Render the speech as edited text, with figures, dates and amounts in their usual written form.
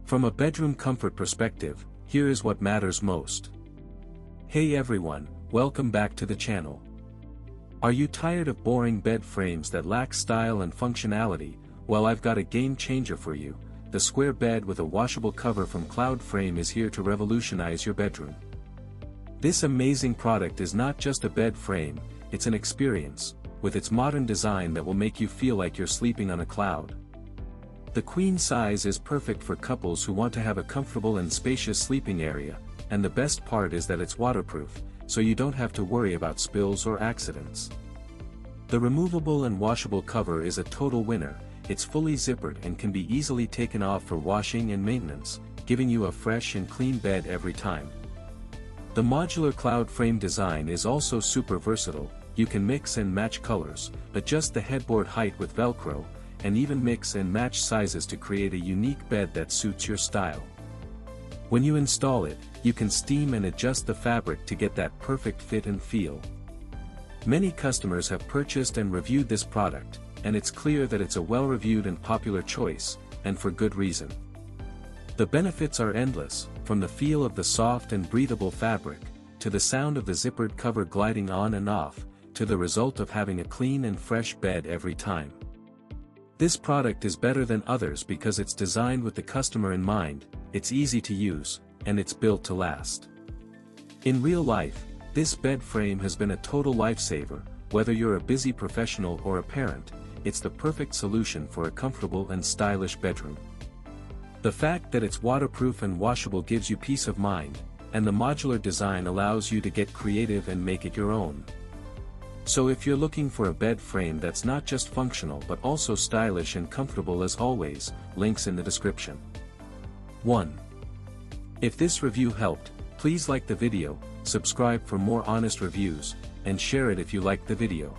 From a bedroom comfort perspective, here is what matters most. Hey everyone, welcome back to the channel. Are you tired of boring bed frames that lack style and functionality? Well, I've got a game changer for you. The square bed with a washable cover from Cloud Frame is here to revolutionize your bedroom. This amazing product is not just a bed frame, it's an experience, with its modern design that will make you feel like you're sleeping on a cloud. The queen size is perfect for couples who want to have a comfortable and spacious sleeping area, and the best part is that it's waterproof, so you don't have to worry about spills or accidents. The removable and washable cover is a total winner. It's fully zippered and can be easily taken off for washing and maintenance, giving you a fresh and clean bed every time. The modular cloud frame design is also super versatile. You can mix and match colors, adjust the headboard height with Velcro, and even mix and match sizes to create a unique bed that suits your style. When you install it, you can steam and adjust the fabric to get that perfect fit and feel. Many customers have purchased and reviewed this product, and it's clear that it's a well-reviewed and popular choice, and for good reason. The benefits are endless, from the feel of the soft and breathable fabric, to the sound of the zippered cover gliding on and off, to the result of having a clean and fresh bed every time. This product is better than others because it's designed with the customer in mind, it's easy to use, and it's built to last. In real life, this bed frame has been a total lifesaver. Whether you're a busy professional or a parent, it's the perfect solution for a comfortable and stylish bedroom. The fact that it's waterproof and washable gives you peace of mind, and the modular design allows you to get creative and make it your own. So if you're looking for a bed frame that's not just functional but also stylish and comfortable, as always, links in the description. 1. If this review helped, please like the video, subscribe for more honest reviews, and share it if you liked the video.